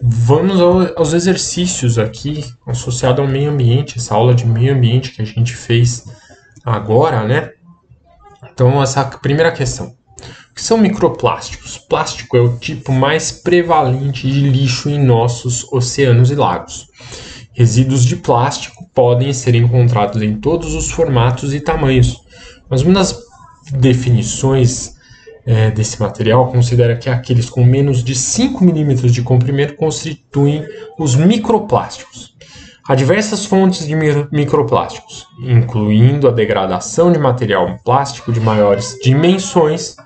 Vamos aos exercícios aqui associado ao meio ambiente, essa aula de meio ambiente que a gente fez agora, né? Então, essa primeira questão. O que são microplásticos? Plástico é o tipo mais prevalente de lixo em nossos oceanos e lagos. Resíduos de plástico podem ser encontrados em todos os formatos e tamanhos, mas uma das definições desse material considera que aqueles com menos de 5 milímetros de comprimento constituem os microplásticos. Há diversas fontes de microplásticos, incluindo a degradação de material plástico de maiores dimensões.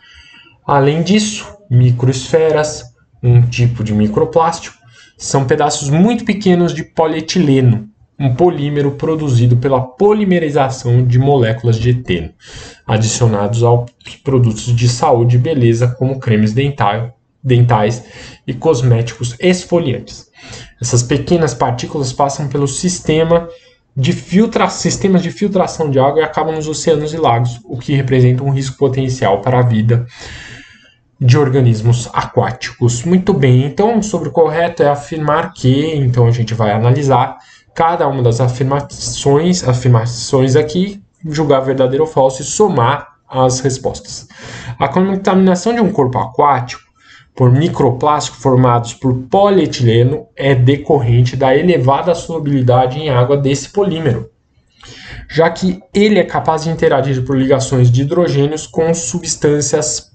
Além disso, microesferas, um tipo de microplástico, são pedaços muito pequenos de polietileno, um polímero produzido pela polimerização de moléculas de eteno, adicionados aos produtos de saúde e beleza, como cremes dentais e cosméticos esfoliantes. Essas pequenas partículas passam pelo sistemas de filtração de água e acabam nos oceanos e lagos, o que representa um risco potencial para a vida de organismos aquáticos. Muito bem, então sobre o correto é afirmar que, então a gente vai analisar cada uma das afirmações aqui, julgar verdadeiro ou falso e somar as respostas. A contaminação de um corpo aquático por microplásticos formados por polietileno é decorrente da elevada solubilidade em água desse polímero, já que ele é capaz de interagir por ligações de hidrogênios com substâncias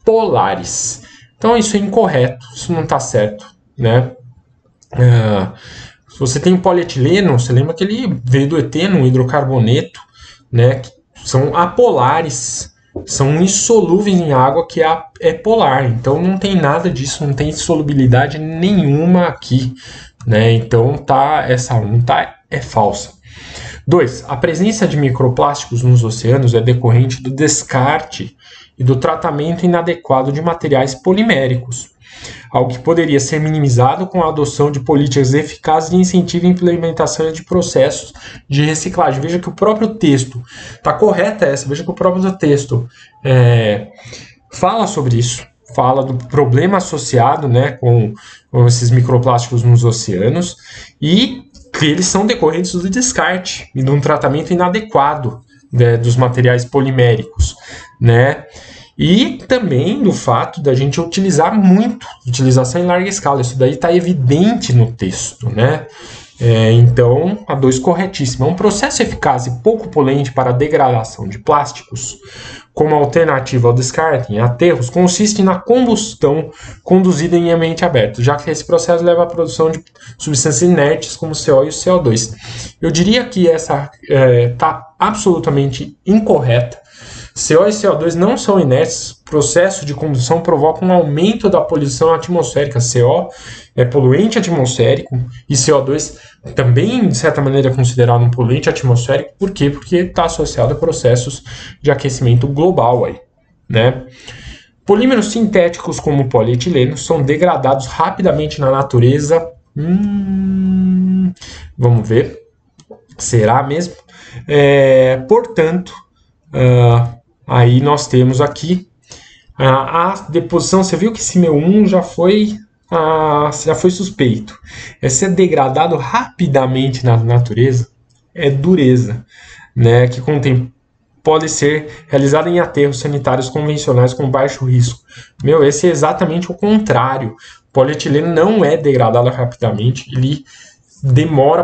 polares. Então isso é incorreto, isso não está certo, né? Se você tem polietileno, você lembra que ele veio do eteno, um hidrocarboneto, né? Que são apolares, são insolúveis em água, que é polar. Então não tem nada disso, não tem solubilidade nenhuma aqui, né? Então essa 1 é falsa. 2. A presença de microplásticos nos oceanos é decorrente do descarte e do tratamento inadequado de materiais poliméricos, algo que poderia ser minimizado com a adoção de políticas eficazes de incentivo e implementação de processos de reciclagem. Veja que o próprio texto, está correta essa, veja que o próprio texto fala sobre isso, fala do problema associado, né, com esses microplásticos nos oceanos e que eles são decorrentes do descarte e de um tratamento inadequado, né, dos materiais poliméricos, né? E também do fato da gente utilizar muito, utilização em larga escala. Isso daí está evidente no texto, né? Então, a 2 corretíssima. Um processo eficaz e pouco poluente para a degradação de plásticos, como alternativa ao descarte em aterros, consiste na combustão conduzida em ambiente aberto, já que esse processo leva à produção de substâncias inertes como o CO e o CO2. Eu diria que essa está absolutamente incorreta. CO e CO2 não são inertes. O processo de combustão provoca um aumento da poluição atmosférica. CO é poluente atmosférico e CO2 também, de certa maneira, é considerado um poluente atmosférico. Por quê? Porque está associado a processos de aquecimento global aí, né? Polímeros sintéticos como o polietileno são degradados rapidamente na natureza. Vamos ver. Será mesmo? Portanto, aí nós temos aqui a deposição. Você viu que esse meu 1 já foi suspeito. Esse é degradado rapidamente na natureza, é dureza, né, que pode ser realizada em aterros sanitários convencionais com baixo risco. Esse é exatamente o contrário. O polietileno não é degradado rapidamente, ele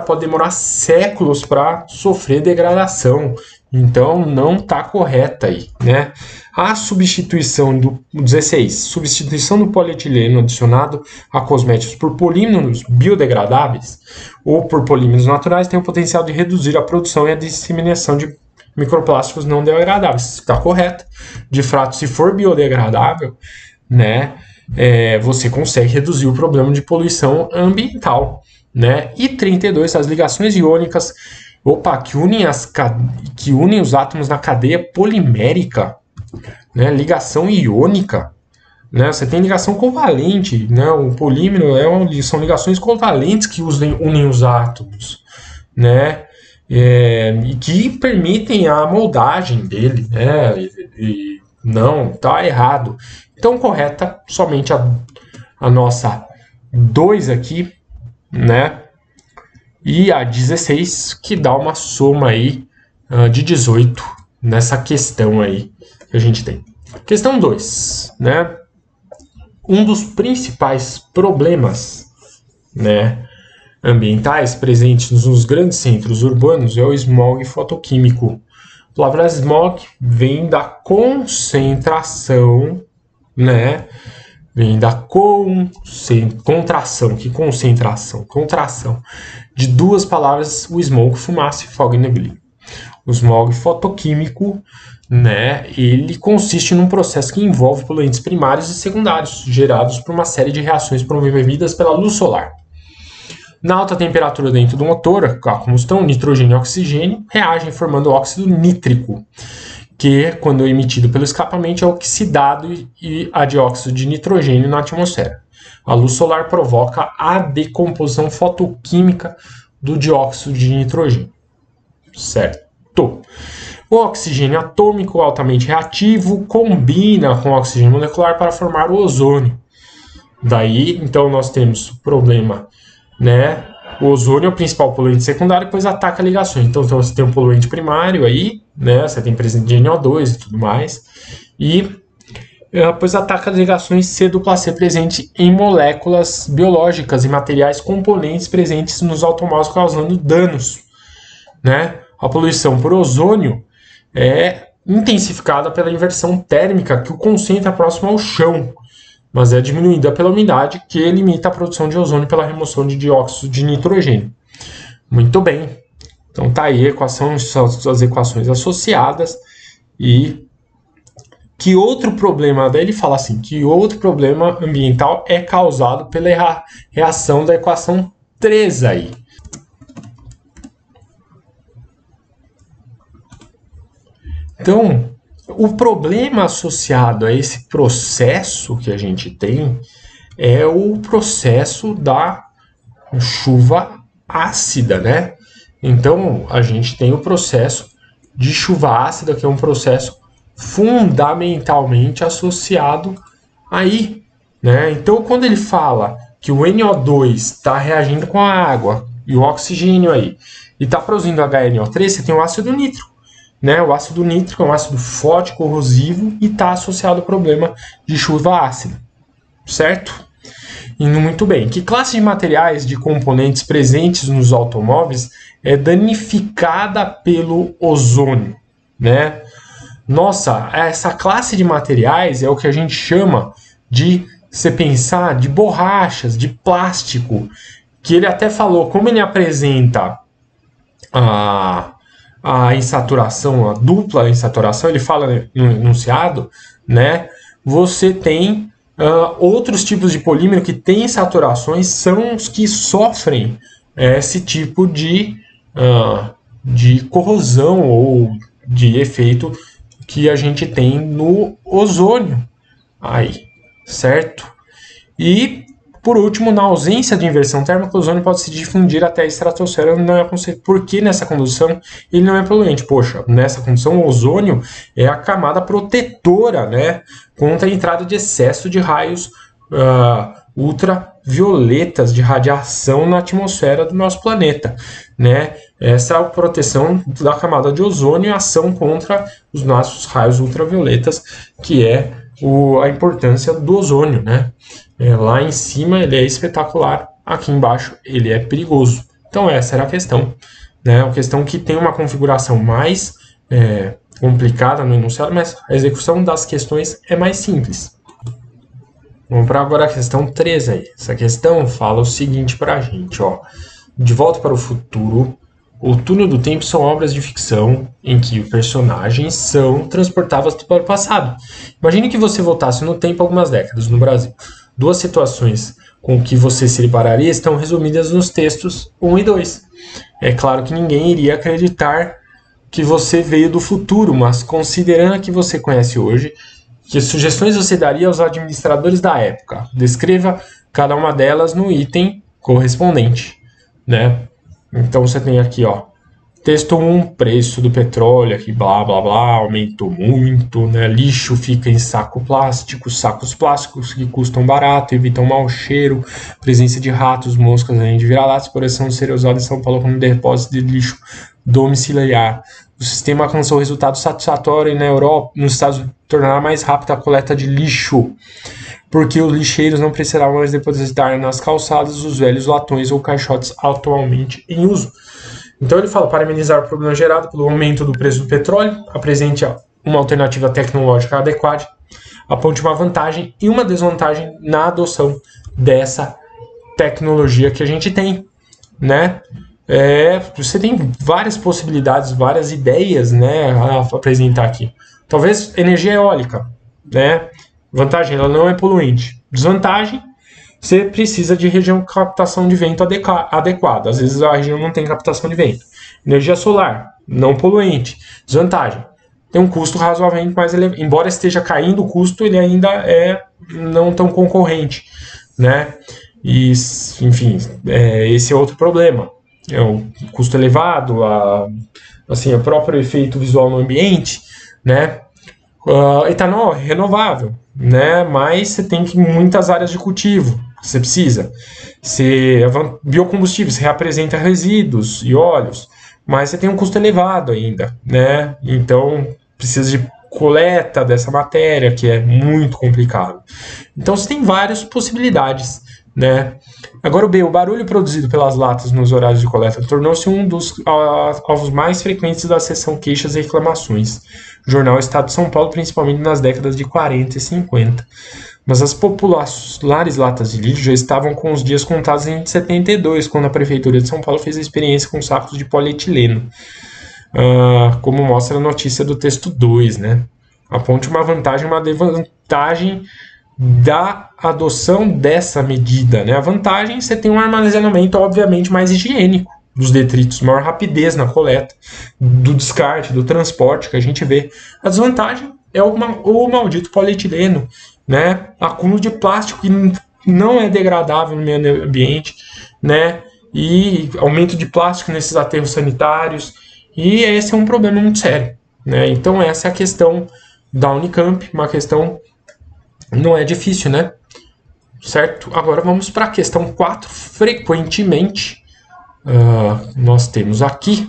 pode demorar séculos para sofrer degradação. Então não está correta aí, né? A substituição do 16, substituição do polietileno adicionado a cosméticos por polímeros biodegradáveis ou por polímeros naturais tem o potencial de reduzir a produção e a disseminação de microplásticos não degradáveis. Está correto. De fato, se for biodegradável, né, você consegue reduzir o problema de poluição ambiental, né? E 32, as ligações iônicas que unem os átomos na cadeia polimérica, né? Ligação iônica, né? Você tem ligação covalente, né? O polímero são ligações covalentes que unem os átomos, né? E que permitem a moldagem dele, né? Não, tá errado. Então, correta somente a nossa 2 aqui, né? E a 16, que dá uma soma aí de 18 nessa questão aí que a gente tem. Questão 2, né? Um dos principais problemas, né, ambientais presentes nos grandes centros urbanos é o smog fotoquímico. A palavra smog vem da concentração, né? Vem da contração. Que concentração? Contração. De duas palavras, o smoke, fumaça, e fog, neblina. O smog fotoquímico, né, ele consiste num processo que envolve poluentes primários e secundários, gerados por uma série de reações promovidas pela luz solar. Na alta temperatura dentro do motor, a combustão, nitrogênio e oxigênio reagem formando óxido nítrico, que, quando emitido pelo escapamento, é oxidado e a dióxido de nitrogênio na atmosfera. A luz solar provoca a decomposição fotoquímica do dióxido de nitrogênio. Certo? O oxigênio atômico altamente reativo combina com o oxigênio molecular para formar o ozônio. Daí, então, nós temos o problema, né? O ozônio é o principal poluente secundário, pois ataca ligações. Então, você tem um poluente primário aí, né? Você tem presente de NO2 e tudo mais. E pois ataca ligações C+C presente em moléculas biológicas e materiais componentes presentes nos automóveis, causando danos, né? A poluição por ozônio é intensificada pela inversão térmica que o concentra próximo ao chão, mas é diminuída pela umidade, que limita a produção de ozônio pela remoção de dióxido de nitrogênio. Muito bem. Então tá aí as equações associadas. E que outro problema, daí ele fala assim, que outro problema ambiental é causado pela reação da equação 3 aí. Então, o problema associado a esse processo que a gente tem é o processo da chuva ácida, né? Então, a gente tem o processo de chuva ácida, que é um processo fundamentalmente associado aí, né? Então, quando ele fala que o NO2 está reagindo com a água e o oxigênio aí, e está produzindo HNO3, você tem o ácido nítrico. Né? O ácido nítrico é um ácido forte, corrosivo, e está associado ao problema de chuva ácida, certo? Indo muito bem. Que classe de materiais de componentes presentes nos automóveis é danificada pelo ozônio, né? Nossa, essa classe de materiais é o que a gente chama de, você pensar, de borrachas, de plástico, que ele até falou, como ele apresenta a insaturação, a dupla insaturação, ele fala no enunciado, né? Você tem outros tipos de polímero que têm saturações, são os que sofrem esse tipo de corrosão ou de efeito que a gente tem no ozônio aí, certo? E por último, na ausência de inversão térmica, o ozônio pode se difundir até a estratosfera, porque nessa condução ele não é poluente. Poxa, nessa condução o ozônio é a camada protetora, né, contra a entrada de excesso de raios ultravioletas de radiação na atmosfera do nosso planeta, né? Essa é a proteção da camada de ozônio e a ação contra os nossos raios ultravioletas, que é a importância do ozônio, né? Lá em cima ele é espetacular, aqui embaixo ele é perigoso. Então essa era a questão, né? Uma questão que tem uma configuração mais complicada no enunciado, mas a execução das questões é mais simples. Vamos para agora a questão 3 aí. Essa questão fala o seguinte para a gente, ó. De Volta para o Futuro, O Túnel do Tempo são obras de ficção em que os personagens são transportados para o passado. Imagine que você voltasse no tempo algumas décadas no Brasil. Duas situações com que você se depararia estão resumidas nos textos 1 e 2. É claro que ninguém iria acreditar que você veio do futuro, mas considerando a que você conhece hoje, que sugestões você daria aos administradores da época? Descreva cada uma delas no item correspondente, né? Então você tem aqui, ó, Texto 1, preço do petróleo aqui, blá blá blá, aumentou muito, né? Lixo fica em saco plástico, sacos plásticos que custam barato, evitam mau cheiro, presença de ratos, moscas, além de vira-latas, por exemplo, ser usado em São Paulo como depósito de lixo domiciliar. O sistema alcançou resultado satisfatório e na Europa, nos Estados Unidos, tornará mais rápida a coleta de lixo, porque os lixeiros não precisarão mais depositar nas calçadas os velhos latões ou caixotes atualmente em uso. Então ele fala, para amenizar o problema gerado pelo aumento do preço do petróleo, apresente uma alternativa tecnológica adequada, aponte uma vantagem e uma desvantagem na adoção dessa tecnologia que a gente tem, né? Você tem várias possibilidades, várias ideias, né, a apresentar aqui. Talvez energia eólica, né? Vantagem, ela não é poluente. Desvantagem, você precisa de região com captação de vento adequada. Às vezes a região não tem captação de vento. Energia solar, não poluente. Desvantagem, tem um custo razoavelmente mais elevado. Embora esteja caindo o custo, ele ainda é não tão concorrente, né? E, enfim, esse é outro problema. É o custo elevado, o próprio efeito visual no ambiente, né? Etanol é renovável, né? Mas você tem muitas áreas de cultivo. Você precisa. Biocombustíveis reapresenta resíduos e óleos, mas você tem um custo elevado ainda, né? Então precisa de coleta dessa matéria, que é muito complicado. Então você tem várias possibilidades, né? Agora o barulho produzido pelas latas nos horários de coleta tornou-se um dos alvos mais frequentes da seção queixas e reclamações. O jornal Estado de São Paulo, principalmente nas décadas de 40 e 50. Mas as populares latas de lixo já estavam com os dias contados em 72, quando a Prefeitura de São Paulo fez a experiência com sacos de polietileno, como mostra a notícia do texto 2, né? Aponte uma vantagem e uma desvantagem da adoção dessa medida, né? A vantagem, você tem um armazenamento, obviamente, mais higiênico dos detritos, maior rapidez na coleta, do descarte, do transporte que a gente vê. A desvantagem é o maldito polietileno, né? Acúmulo de plástico que não é degradável no meio ambiente, né? E aumento de plástico nesses aterros sanitários, e esse é um problema muito sério, né? Então essa é a questão da Unicamp, uma questão não é difícil, né? Certo? Agora vamos para a questão 4. Frequentemente, nós temos aqui,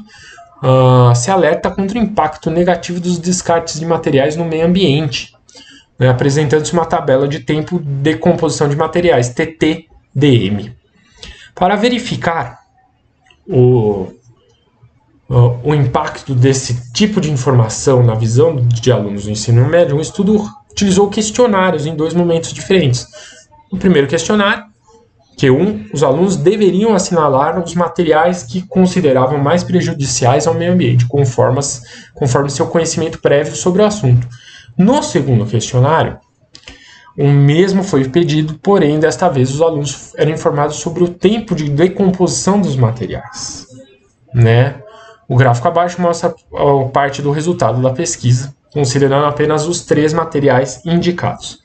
se alerta contra o impacto negativo dos descartes de materiais no meio ambiente, né? Apresentando-se uma tabela de tempo de decomposição de materiais, TTDM. Para verificar o impacto desse tipo de informação na visão de alunos do ensino médio, um estudo utilizou questionários em 2 momentos diferentes. No primeiro questionário, Q1, os alunos deveriam assinalar os materiais que consideravam mais prejudiciais ao meio ambiente, conforme seu conhecimento prévio sobre o assunto. No segundo questionário, o mesmo foi pedido, porém, desta vez os alunos eram informados sobre o tempo de decomposição dos materiais, né? O gráfico abaixo mostra a parte do resultado da pesquisa, considerando apenas os 3 materiais indicados.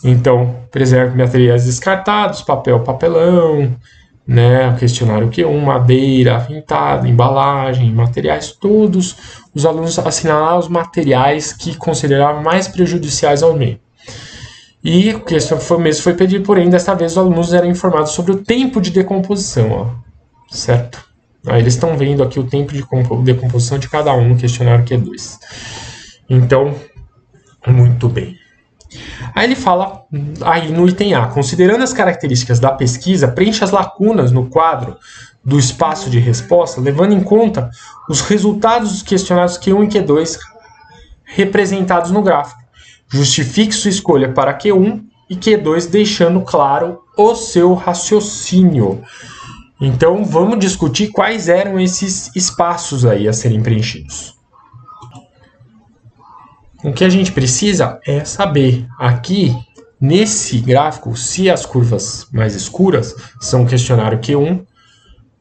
Então, preserve materiais descartados, papelão, né, o questionário Q1, madeira, pintada, embalagem, materiais, todos os alunos assinalaram os materiais que consideravam mais prejudiciais ao meio. E o questionário mesmo foi pedido, porém, desta vez os alunos eram informados sobre o tempo de decomposição, certo? Aí eles estão vendo aqui o tempo de decomposição de cada um no questionário Q2. Então, muito bem. Aí ele fala, aí no item A, considerando as características da pesquisa, preencha as lacunas no quadro do espaço de resposta, levando em conta os resultados dos questionários Q1 e Q2 representados no gráfico. Justifique sua escolha para Q1 e Q2, deixando claro o seu raciocínio. Então, vamos discutir quais eram esses espaços aí a serem preenchidos. O que a gente precisa é saber aqui, nesse gráfico, se as curvas mais escuras são o questionário Q1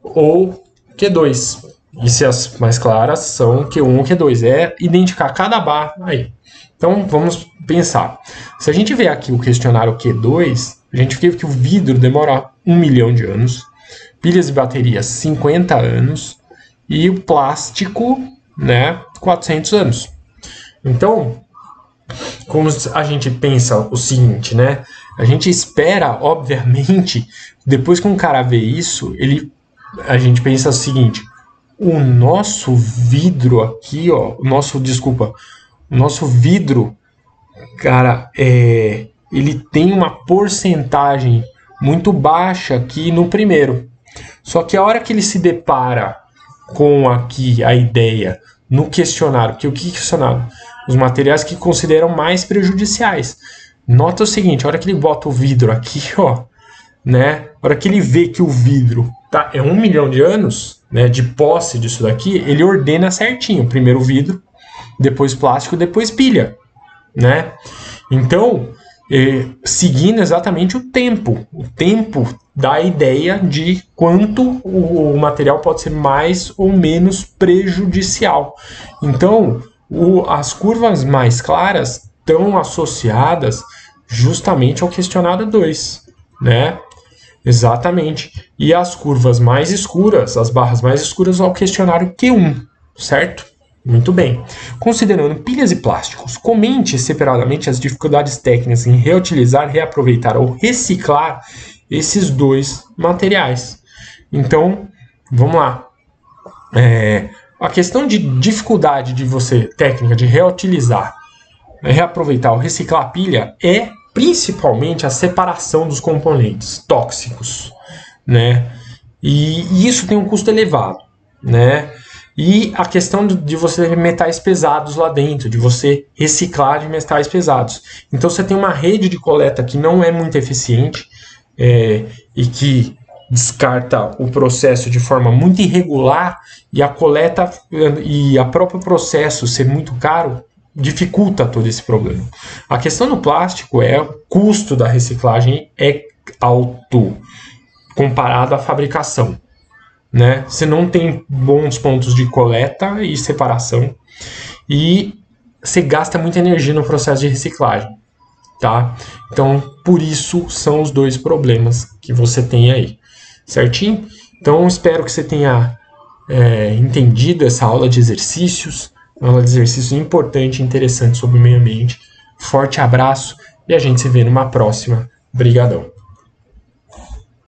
ou Q2. E se as mais claras são Q1 ou Q2. É identificar cada barra aí. Então, vamos pensar. Se a gente vê aqui o questionário Q2, a gente vê que o vidro demora 1 milhão de anos, pilhas e baterias 50 anos, e o plástico, né, 400 anos. Então, como a gente pensa o seguinte, né? A gente espera, obviamente, depois que um cara vê isso, a gente pensa o seguinte: o nosso vidro aqui, ó, o nosso vidro, cara, ele tem uma porcentagem muito baixa aqui no primeiro. Só que a hora que ele se depara com aqui a ideia no questionário, que o que questionário? Os materiais que consideram mais prejudiciais. Nota o seguinte, a hora que ele bota o vidro aqui, ó, né? A hora que ele vê que o vidro é 1 milhão de anos, né, de posse disso daqui, ele ordena certinho. Primeiro vidro, depois plástico, depois pilha, né? Então, seguindo exatamente o tempo dá a ideia de quanto o material pode ser mais ou menos prejudicial. Então, as curvas mais claras estão associadas justamente ao questionário 2, né? Exatamente. E as curvas mais escuras, as barras mais escuras, ao questionário Q1, certo? Muito bem. Considerando pilhas e plásticos, comente separadamente as dificuldades técnicas em reutilizar, reaproveitar ou reciclar esses dois materiais. Então, vamos lá. A questão de dificuldade técnica de reutilizar, reaproveitar ou reciclar a pilha é principalmente a separação dos componentes tóxicos, né? E isso tem um custo elevado, né? E a questão de você ter metais pesados lá dentro, de você reciclar de metais pesados. Então você tem uma rede de coleta que não é muito eficiente e que descarta o processo de forma muito irregular, e a coleta e a próprio processo ser muito caro dificulta todo esse problema. A questão do plástico o custo da reciclagem é alto comparado à fabricação, né? Você não tem bons pontos de coleta e separação e você gasta muita energia no processo de reciclagem, tá? Então, por isso são os dois problemas que você tem aí, certinho? Então, espero que você tenha entendido essa aula de exercícios, uma aula de exercícios importante e interessante sobre o meio ambiente. Forte abraço e a gente se vê numa próxima. Brigadão.